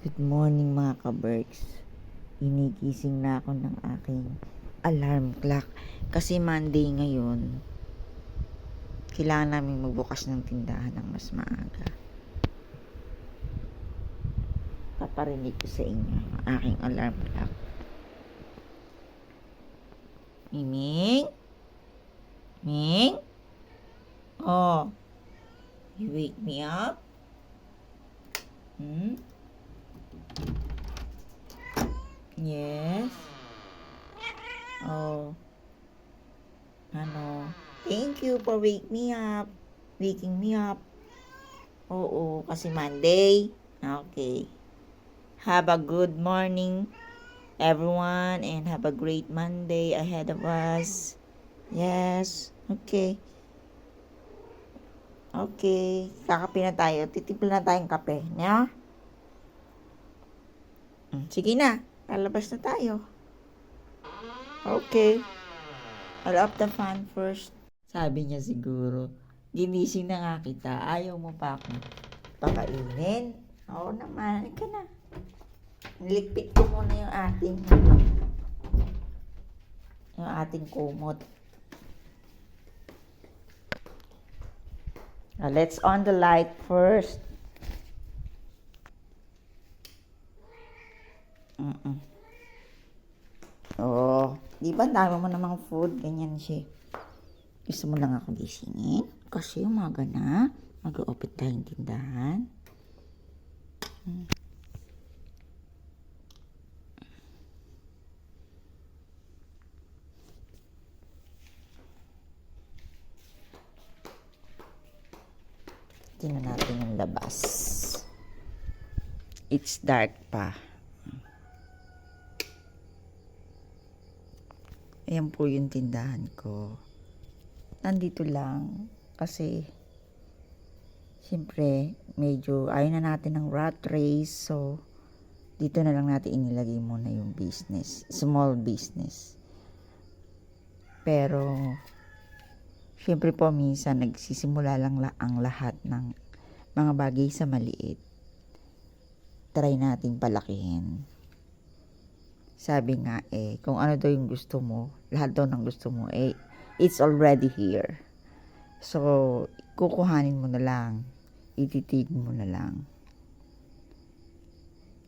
Good morning mga ka-Berks. Inigising na ako ng aking alarm clock. Kasi Monday ngayon, kailangan namin magbukas ng tindahan ng mas maaga. Paparinig ko sa inyo ang aking alarm clock. Miming? Ming? Oh, you wake me up? Yes? Oh. Ano? Thank you for waking me up. Oo, kasi Monday. Okay. Have a good morning, everyone, and have a great Monday ahead of us. Yes. Okay. Okay. Kakape na tayo. Titimpla na tayong kape. Yeah? Sige na. Lalabas na tayo. Okay. I'll off the fan first. Sabi niya siguro, ginising na nga kita. Ayaw mo pa akong pakainin? Oo naman. Halika na. Niligpit ko muna yung ating kumot. Let's on the light first. Oh, di ba dami mo namang food? Ganyan siya. Gusto mo lang ako gisingin? Kasi umaga na. Mag-open tayong tindahan. Tingnan natin yung labas. It's dark pa. Ayan po yung tindahan ko. Nandito lang kasi siyempre medyo ayaw na natin ng rat race, so dito na lang natin inilagay muna yung business, small business. Pero siyempre po minsan nagsisimula lang ang lahat ng mga bagay sa maliit. Try nating palakihin. Sabi nga kung ano daw yung gusto mo, lahat daw ng gusto mo, it's already here. So, kukuhanin mo na lang. Ititig mo na lang.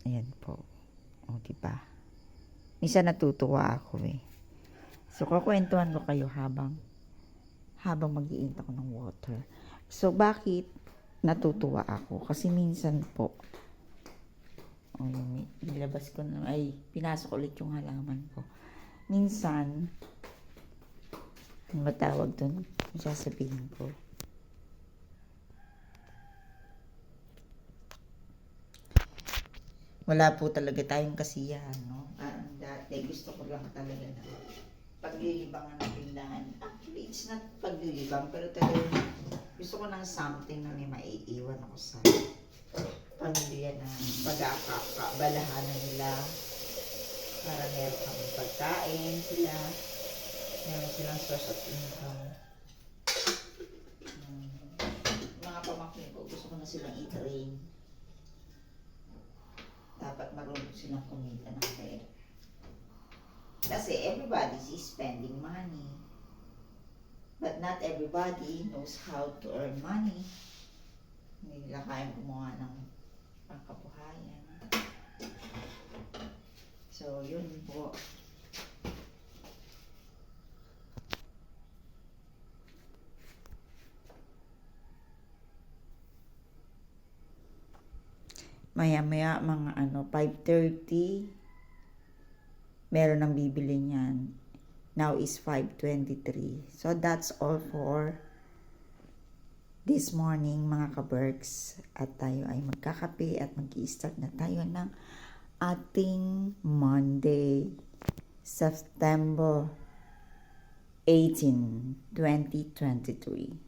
Ayan po. O, diba? Minsan natutuwa ako So, kukwentuhan ko kayo habang mag-iint ako ng water. So, bakit natutuwa ako? Kasi minsan po, nilabas ko na, pinasok ulit yung halaman ko. Minsan, matawag doon, sasabihin ko. Wala po talaga tayong kasiyahan, no? Dati, gusto ko lang talaga na paglilibangan ng tindahan. Actually, it's not paglilibang, pero talaga gusto ko ng something na may maiiwan ako sa pamilya na pag-aakabalahanan nila para meron kami pagkain sila, meron silang source of income. Mga pamangkin ko, gusto ko na silang i-train. Dapat marunong silang kumita ng pera. Kasi everybody is spending money. But not everybody knows how to earn money. Hindi nila kayang gumawa ng pangkabuhayan. So, yun po. Maya-maya, mga 5:30, meron nang bibili niyan. Now is 5:23. So, that's all for this morning, mga ka-Berks. At tayo ay magkakape at mag-i-start na tayo ng ating Monday, September 18, 2023.